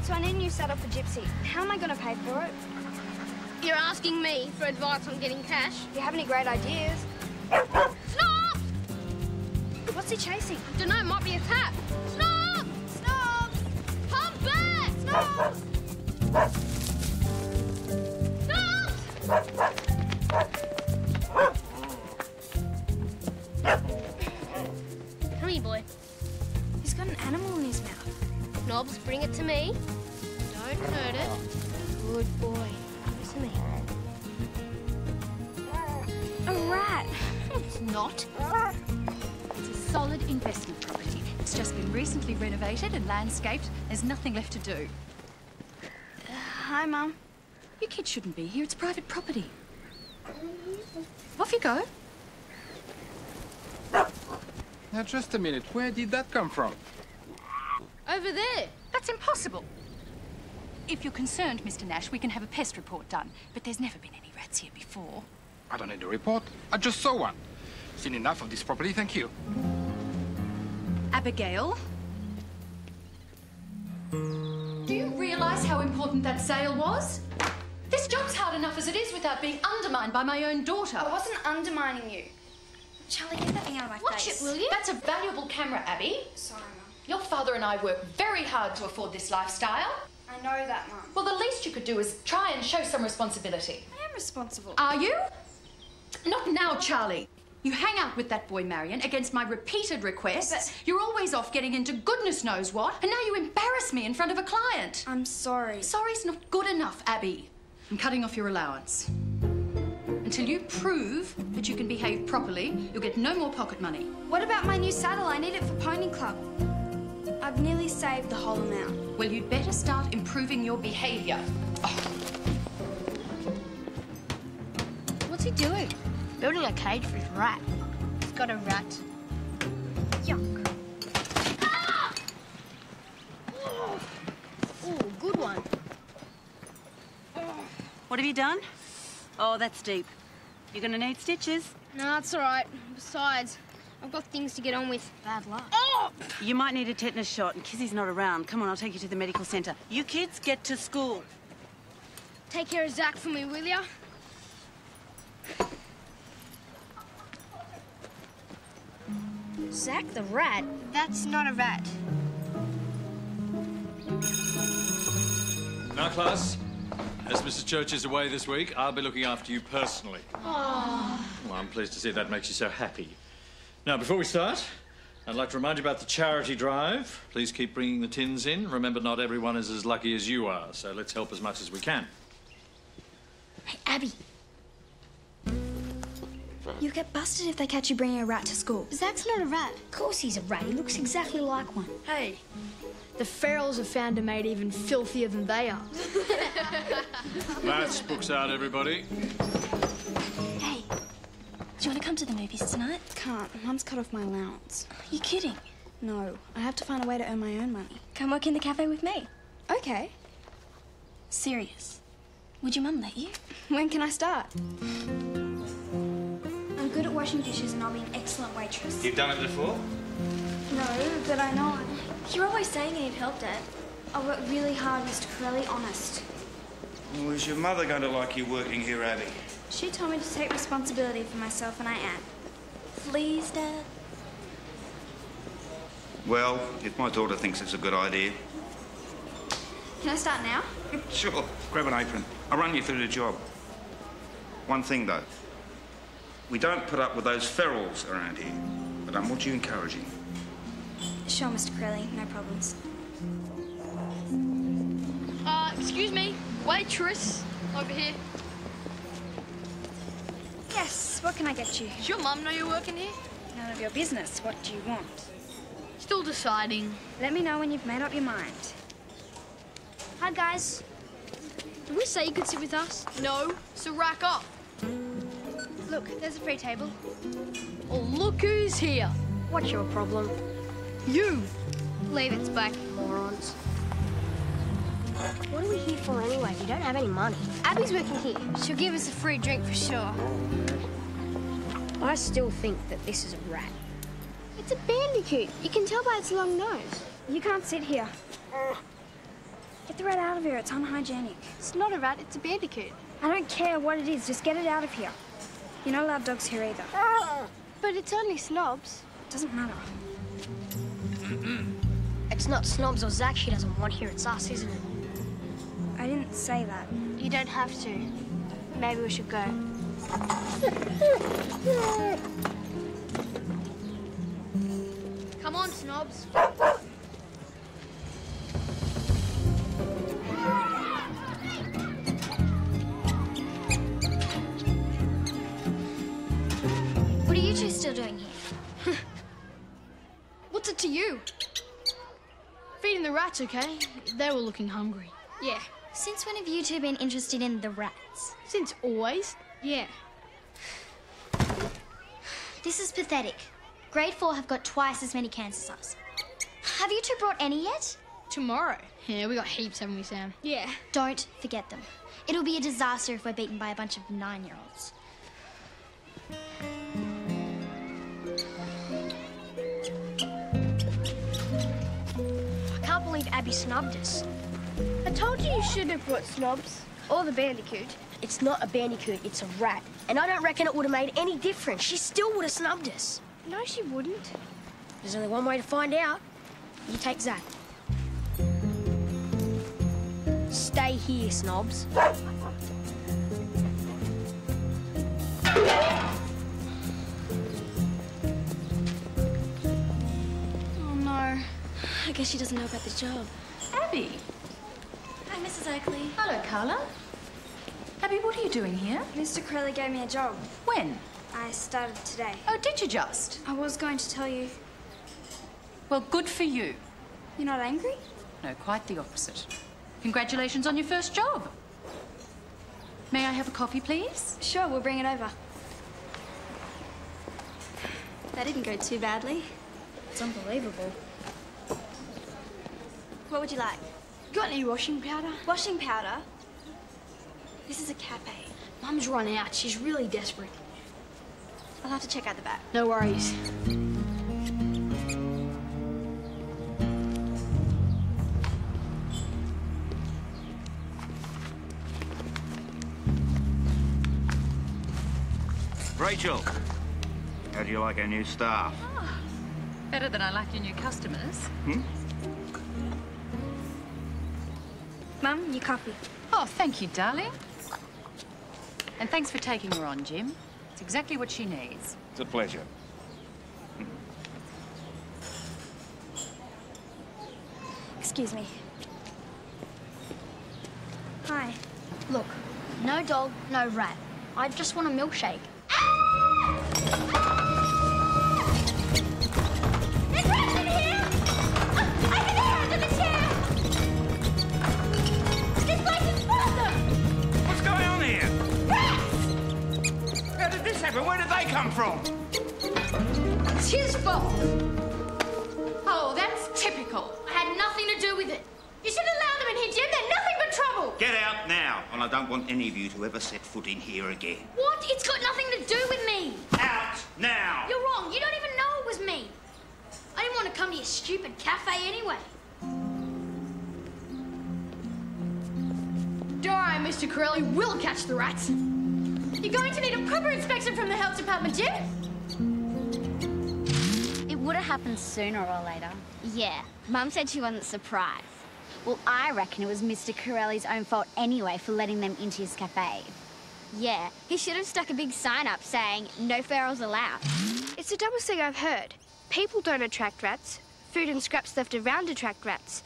So I need a new saddle for Gypsy. How am I going to pay for it? You're asking me for advice on getting cash? Do you have any great ideas? Snobs! What's he chasing? Dunno, it might be a cat. Snobs! Snobs! Come back! Snobs! Snobs! Come here, boy. He's got an animal in his mouth. Snobs, bring it to me. Don't hurt it. Good boy. Listen to me. A rat. It's not. It's a solid investment property. It's just been recently renovated and landscaped. There's nothing left to do. Hi, Mum. Your kid shouldn't be here. It's private property. Off you go. Now, just a minute. Where did that come from? Over there. That's impossible. If you're concerned, Mr. Nash, we can have a pest report done. But there's never been any rats here before. I don't need a report. I just saw one. Seen enough of this property, thank you. Abigail? Do you realise how important that sale was? This job's hard enough as it is without being undermined by my own daughter. I wasn't undermining you. Charlie, get that thing out of my Watch face. it, will you? That's a valuable camera, Abby. Sorry, Mum. Your father and I work very hard to afford this lifestyle. I know that, Mum. Well, the least you could do is try and show some responsibility. I am responsible. Are you? Not now, Charlie. You hang out with that boy, Marian, against my repeated requests. But- You're always off getting into goodness knows what, and now you embarrass me in front of a client. I'm sorry. Sorry's not good enough, Abby. I'm cutting off your allowance. Until you prove that you can behave properly, you'll get no more pocket money. What about my new saddle? I need it for Pony Club. I've nearly saved the whole amount. Well, you'd better start improving your behaviour. What's he doing? Building a cage for his rat. He's got a rat. Yuck. Ah! Ooh, good one. What have you done? Oh, that's deep. You're gonna need stitches. No, it's all right. Besides, I've got things to get on with. Bad luck. Oh! You might need a tetanus shot, and Kizzy's not around. Come on, I'll take you to the medical centre. You kids get to school. Take care of Zach for me, will ya? Zach the rat? That's not a rat. Now, class, as Mrs. Church is away this week, I'll be looking after you personally. Oh. Well, I'm pleased to see that makes you so happy. Now, before we start, I'd like to remind you about the charity drive. Please keep bringing the tins in. Remember, not everyone is as lucky as you are, so let's help as much as we can. Hey, Abby. You'll get busted if they catch you bringing a rat to school. Zach's not a rat. Of course he's a rat. He looks exactly like one. Hey, the ferals have found a mate even filthier than they are. Maths books out, everybody. Hey, do you want to come to the movies tonight? Can't. Mum's cut off my allowance. Are you kidding? No, I have to find a way to earn my own money. Come work in the cafe with me. Okay. Serious. Would your mum let you? When can I start? I'm good at washing dishes and I'll be an excellent waitress. You've done it before? No, but I know. You're always saying you need help, Dad. I work really hard, Mr. Corelli, honest. Well, is your mother going to like you working here, Abby? She told me to take responsibility for myself and I am. Please, Dad. Well, if my daughter thinks it's a good idea. Can I start now? Sure. Grab an apron. I'll run you through the job. One thing, though. We don't put up with those ferals around here, but I want you encouraging. Sure, Mr. Corelli, no problems. Excuse me, waitress, over here. Yes, what can I get you? Does your mum know you're working here? None of your business. What do you want? Still deciding. Let me know when you've made up your mind. Hi, guys. Did we say you could sit with us? No, so rack up. Look, there's a free table. Oh, look who's here. What's your problem? You. Leave it's back, morons. What are we here for anyway? We don't have any money. Abby's working here. She'll give us a free drink for sure. I still think that this is a rat. It's a bandicoot. You can tell by its long nose. You can't sit here. Get the rat out of here. It's unhygienic. It's not a rat, it's a bandicoot. I don't care what it is. Just get it out of here. You're not allowed dogs here either. But it's only Snobs. Doesn't matter. It's not Snobs or Zach she doesn't want here, it's us, isn't it? I didn't say that. You don't have to. Maybe we should go. Come on, Snobs. What are you two still doing here? What's it to you? Feeding the rats, okay? They were looking hungry. Yeah. Since when have you two been interested in the rats? Since always. Yeah. This is pathetic. Grade 4 have got twice as many cans as us. Have you two brought any yet? Tomorrow. Yeah, we got heaps, haven't we, Sam? Yeah. Don't forget them. It'll be a disaster if we're beaten by a bunch of 9-year-olds. I can't believe Abby snubbed us. I told you shouldn't have brought Snobs. Or the bandicoot. It's not a bandicoot, it's a rat. And I don't reckon it would have made any difference. She still would have snubbed us. No, she wouldn't. There's only one way to find out. You take Zach. Stay here, Snobs. Oh, no. I guess she doesn't know about the job. Abby. Hi, Mrs. Oakley. Hello, Carla. Abby, what are you doing here? Mr. Corelli gave me a job. When? I started today. Oh, did you just? I was going to tell you. Well, good for you. You're not angry? No, quite the opposite. Congratulations on your first job. May I have a coffee, please? Sure, we'll bring it over. That didn't go too badly. It's unbelievable. What would you like? Got any washing powder? Washing powder? This is a cafe. Mum's run out. She's really desperate. I'll have to check out the back. No worries. Rachel, how do you like our new staff? Better than I like your new customers. Mum, your coffee. Oh, thank you, darling. And thanks for taking her on, Jim. It's exactly what she needs. It's a pleasure. Excuse me. Hi. Look, no dog, no rat. I just want a milkshake. There's rats in here! I can hear under the chair! This place is full of them! What's going on here? Rats! How did this happen? Where did they come from? It's his fault. Oh, that's typical. I had nothing to do with it. You should allow them in here, Jim. They're nothing but trouble. Get out now, and I don't want any of you to ever set foot in here again. What? It's got nothing to do with me. Out now! You're wrong. You don't even know it was me. I didn't want to come to your stupid cafe anyway. Don't worry, Mr. Corelli. We'll catch the rats. You're going to need a proper inspection from the health department, Jim. It would have happened sooner or later. Yeah, Mum said she wasn't surprised. Well, I reckon it was Mr. Corelli's own fault anyway for letting them into his cafe. Yeah, he should have stuck a big sign up saying, no ferals allowed. It's the dumbest thing I've heard. People don't attract rats. Food and scraps left around attract rats.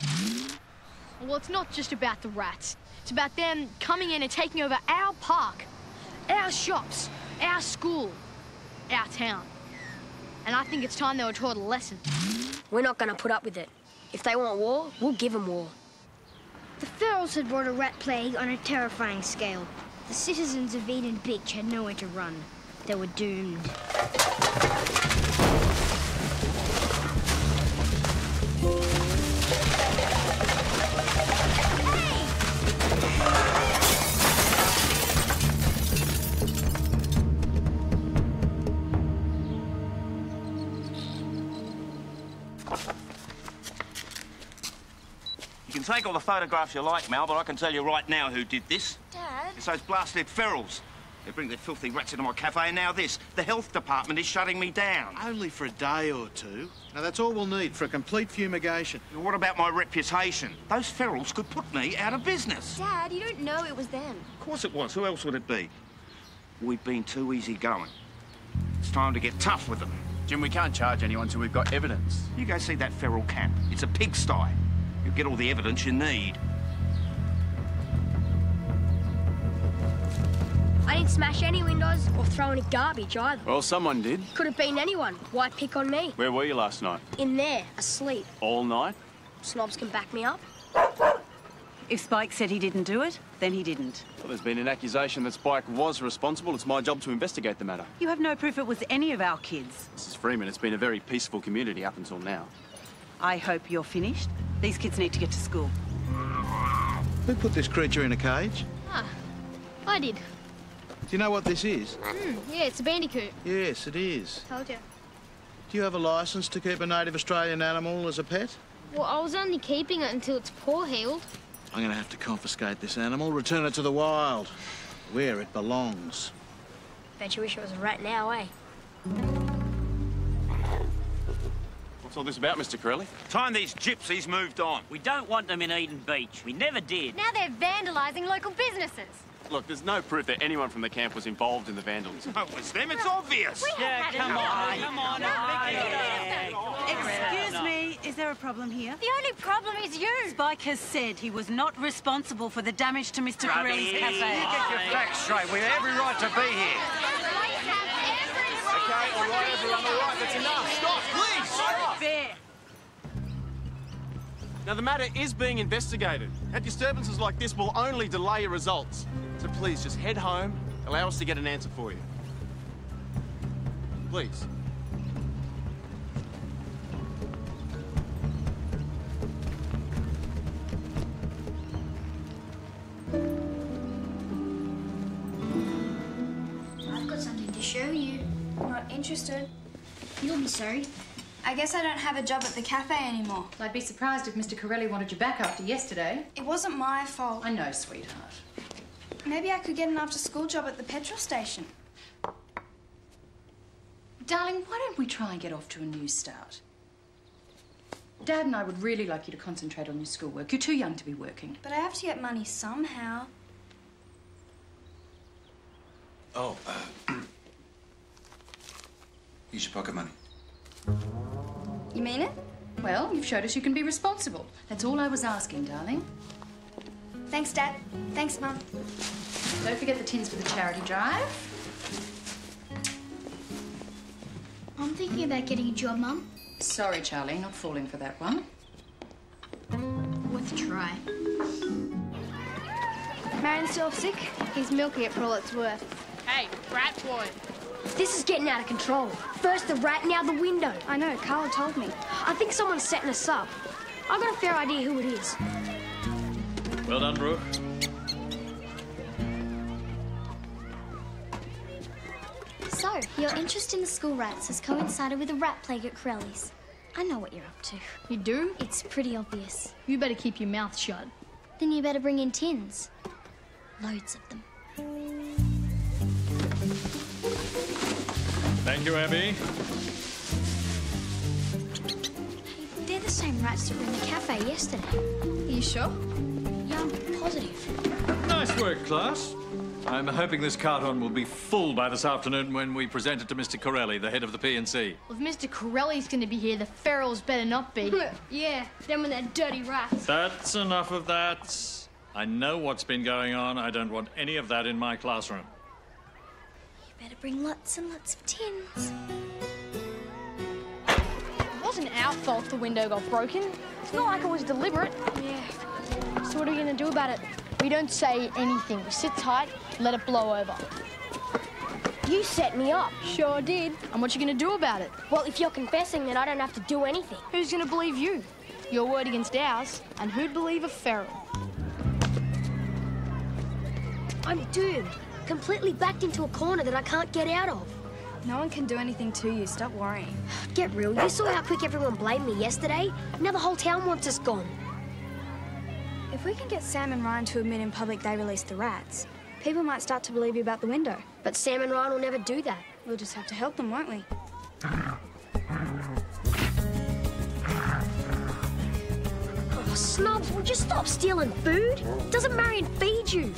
Well, it's not just about the rats. It's about them coming in and taking over our park, our shops, our school, our town. And I think it's time they were taught a lesson. We're not going to put up with it. If they want war, we'll give them war. The ferals had brought a rat plague on a terrifying scale. The citizens of Eden Beach had nowhere to run. They were doomed. You can take all the photographs you like, Mal, but I can tell you right now who did this. Dad? It's those blasted ferals. They bring their filthy rats into my cafe, and now this. The health department is shutting me down. Only for a day or two. Now, that's all we'll need for a complete fumigation. What about my reputation? Those ferals could put me out of business. Dad, you don't know it was them. Of course it was. Who else would it be? We've been too easy going. It's time to get tough with them. Jim, we can't charge anyone till we've got evidence. You go see that feral camp. It's a pigsty. You'll get all the evidence you need. I didn't smash any windows or throw any garbage either. Well, someone did. Could have been anyone. Why pick on me? Where were you last night? In there, asleep. All night? Snobs can back me up. If Spike said he didn't do it, then he didn't. Well, there's been an accusation that Spike was responsible. It's my job to investigate the matter. You have no proof it was any of our kids. Mrs. Freeman, it's been a very peaceful community up until now. I hope you're finished. These kids need to get to school. Who put this creature in a cage? Ah, I did. Do you know what this is? Yeah, it's a bandicoot. Yes, it is. Told you. Do you have a licence to keep a native Australian animal as a pet? Well, I was only keeping it until its paw healed. I'm going to have to confiscate this animal, return it to the wild, where it belongs. Bet you wish it was a rat now, eh? What's all this about, Mr. Corelli? Time these gypsies moved on. We don't want them in Eden Beach. We never did. Now they're vandalising local businesses. Look, there's no proof that anyone from the camp was involved in the vandalism. No, it was them. It's obvious. Yeah, come on. Excuse me, is there a problem here? The only problem is you. Spike has said he was not responsible for the damage to Mr. Corelli's cafe. Get your facts straight. We have every right to be here. Okay, all right, everyone, all right, that's enough. Stop, please! Stop! Fair. Now, the matter is being investigated, and disturbances like this will only delay your results. So please, just head home, allow us to get an answer for you. Please. I've got something to show you. Not interested. You'll be sorry. I guess I don't have a job at the cafe anymore. Well, I'd be surprised if Mr. Corelli wanted you back after yesterday. It wasn't my fault. I know, sweetheart. Maybe I could get an after-school job at the petrol station. Darling, why don't we try and get off to a new start? Dad and I would really like you to concentrate on your schoolwork. You're too young to be working. But I have to get money somehow. Oh, use your pocket money. You mean it? Well, you've showed us you can be responsible. That's all I was asking, darling. Thanks, Dad. Thanks, Mum. Don't forget the tins for the charity drive. I'm thinking about getting a job, Mum. Sorry, Charlie, not falling for that one. Worth a try. Marian's still sick. He's milking it for all it's worth. Hey, rat boy. This is getting out of control. First the rat, now the window. I know, Carla told me. I think someone's setting us up. I've got a fair idea who it is. Well done, Brooke. So, your interest in the school rats has coincided with a rat plague at Corelli's. I know what you're up to. You do? It's pretty obvious. You better keep your mouth shut. Then you better bring in tins. Loads of them. Thank you, Abby. They're the same rats that were in the cafe yesterday. Are you sure? Yeah, I'm positive. Nice work, class. I'm hoping this carton will be full by this afternoon when we present it to Mr. Corelli, the head of the P&C. Well, if Mr. Corelli's going to be here, the ferals better not be. Yeah, them and their dirty rats. That's enough of that. I know what's been going on. I don't want any of that in my classroom. You better bring lots and lots of tins. It wasn't our fault the window got broken. It's not like it was deliberate. Yeah. So what are we going to do about it? We don't say anything. We sit tight, let it blow over. You set me up. Sure did. And what you going to do about it? Well, if you're confessing, then I don't have to do anything. Who's going to believe you? Your word against ours. And who'd believe a feral? I'm doomed. Completely backed into a corner that I can't get out of. No one can do anything to you. Stop worrying. Get real. You saw how quick everyone blamed me yesterday. Now the whole town wants us gone. If we can get Sam and Ryan to admit in public they released the rats, people might start to believe you about the window. But Sam and Ryan will never do that. We'll just have to help them, won't we? Oh, Snobs, would you stop stealing food? Doesn't Marian feed you?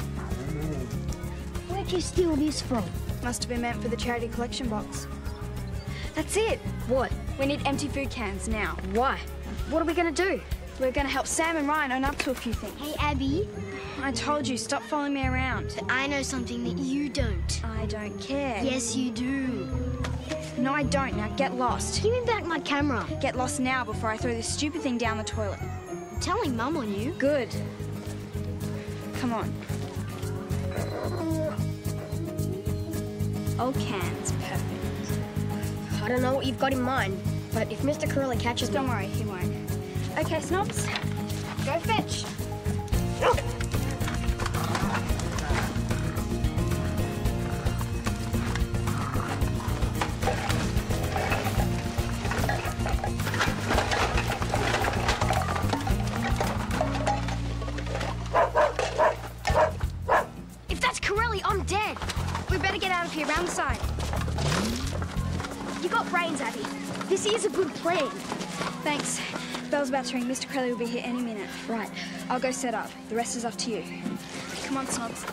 Where'd you steal this from? Must have been meant for the charity collection box. That's it. What? We need empty food cans now. Why? What are we going to do? We're going to help Sam and Ryan own up to a few things. Hey, Abby. I told you, stop following me around. But I know something that you don't. I don't care. Yes, you do. No, I don't. Now get lost. Give me back my camera. Get lost now before I throw this stupid thing down the toilet. I'm telling Mum on you. Good. Come on. Old cans, perfect. I don't know what you've got in mind, but if Mr. Corelli catches me... Don't worry, he won't. Okay, Snobs, go fetch. If that's Corelli, I'm dead. We better get out of here, round the side. You got brains, Abby. This is a good plan. Thanks. Bell's about to ring. Mr. Corelli will be here any minute. Right. I'll go set up. The rest is up to you. Come on, Snobs.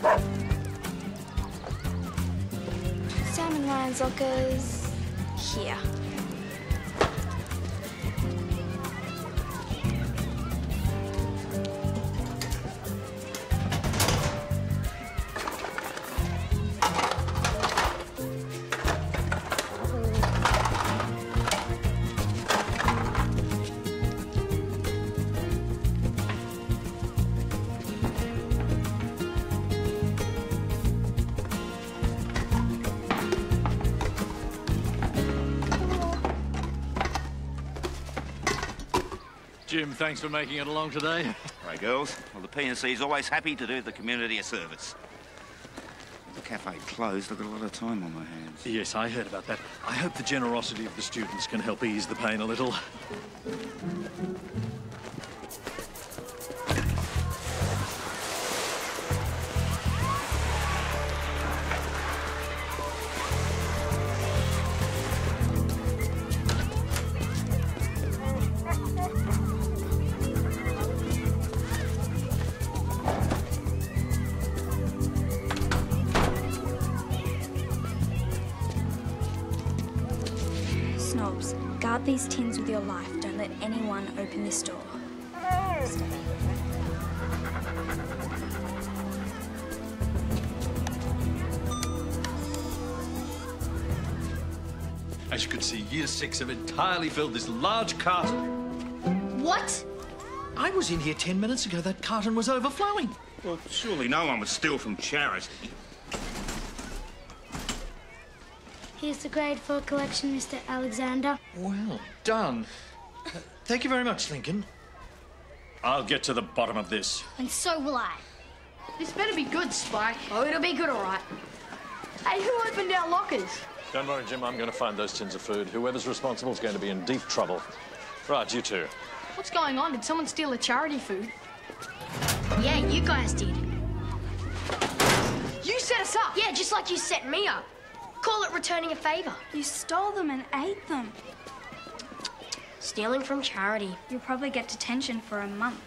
Sam and Ryan's lockers... here. Jim, thanks for making it along today. Right, girls. Well, the P&C is always happy to do the community a service. The cafe closed. I've got a lot of time on my hands. Yes, I heard about that. I hope the generosity of the students can help ease the pain a little. Snobs, guard these tins with your life. Don't let anyone open this door. Stay. As you can see, Year 6 have entirely filled this large carton. What? I was in here 10 minutes ago. That carton was overflowing. Well, surely no one would steal from charity. Here's the grade 4 collection, Mr. Alexander. Well done. Thank you very much, Lincoln. I'll get to the bottom of this. And so will I. This better be good, Spike. Oh, it'll be good, all right. Hey, who opened our lockers? Don't worry, Jim. I'm going to find those tins of food. Whoever's responsible is going to be in deep trouble. Right, you two. What's going on? Did someone steal the charity food? Yeah, you guys did. You set us up! Yeah, just like you set me up. Call it returning a favour. You stole them and ate them. Stealing from charity. You'll probably get detention for a month.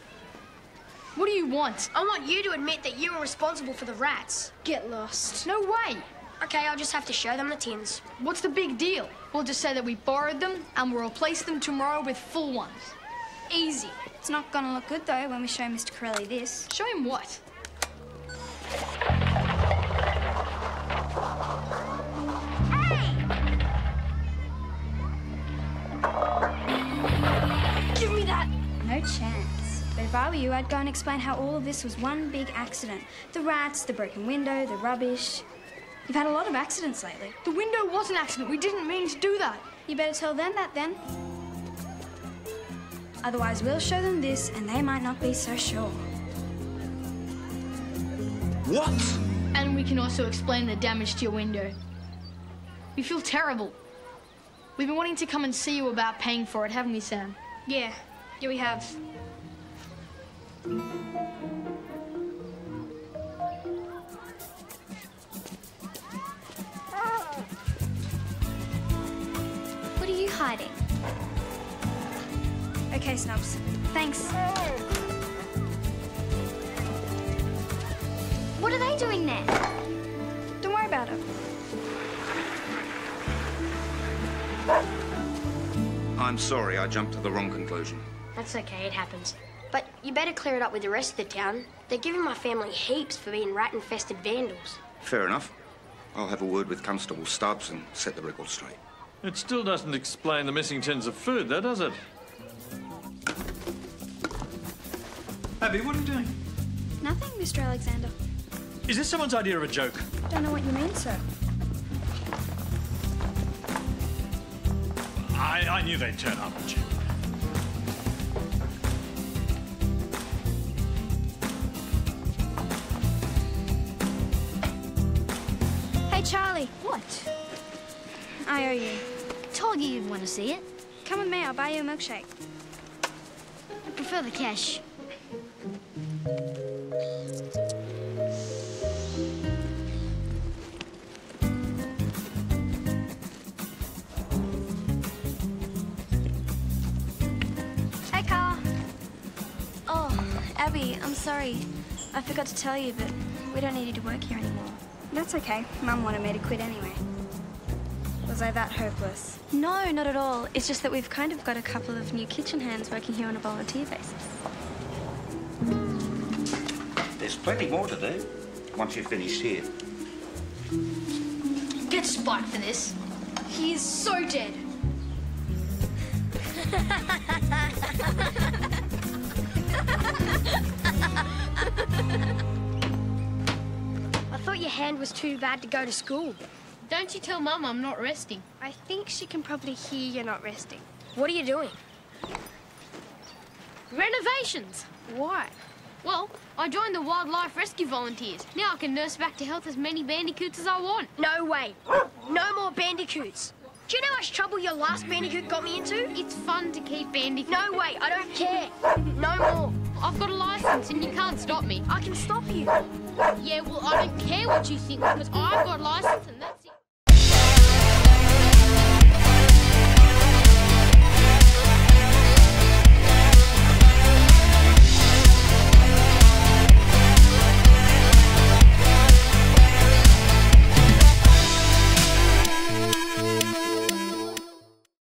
What do you want? I want you to admit that you were responsible for the rats. Get lost. No way! Okay, I'll just have to show them the tins. What's the big deal? We'll just say that we borrowed them and we'll replace them tomorrow with full ones. Easy. It's not gonna look good, though, when we show Mr. Corelli this. Show him what? Give me that! No chance. But if I were you, I'd go and explain how all of this was one big accident. The rats, the broken window, the rubbish. You've had a lot of accidents lately. The window was an accident. We didn't mean to do that. You better tell them that, then. Otherwise, we'll show them this, and they might not be so sure. What? And we can also explain the damage to your window. We feel terrible. We've been wanting to come and see you about paying for it, haven't we, Sam? Yeah, we have. Okay, Snobs. Thanks. What are they doing there? Don't worry about it. I'm sorry, I jumped to the wrong conclusion. That's okay, it happens. But you better clear it up with the rest of the town. They're giving my family heaps for being rat-infested vandals. Fair enough. I'll have a word with Constable Stubbs and set the record straight. It still doesn't explain the missing tins of food, though, does it? Abby, what are you doing? Nothing, Mr. Alexander. Is this someone's idea of a joke? Don't know what you mean, sir. I knew they'd turn up, Jim. Hey, Charlie. What? I owe you. Told you you'd want to see it. Come with me, I'll buy you a milkshake. I prefer the cash. Hey, Carl. Oh, Abby, I'm sorry. I forgot to tell you, but we don't need you to work here anymore. That's okay. Mum wanted me to quit anyway. Was I that hopeless? No, not at all. It's just that we've kind of got a couple of new kitchen hands working here on a volunteer basis. There's plenty more to do once you've finished here. Get Spike for this. He is so dead. I thought your hand was too bad to go to school. Don't you tell Mum I'm not resting. I think she can probably hear you're not resting. What are you doing? Renovations. Why? Well, I joined the Wildlife Rescue Volunteers. Now I can nurse back to health as many bandicoots as I want. No way. No more bandicoots. Do you know how much trouble your last bandicoot got me into? It's fun to keep bandicoots. No way, I don't care. No more. I've got a license and you can't stop me. I can stop you. Yeah, well, I don't care what you think because I've got a license and that's...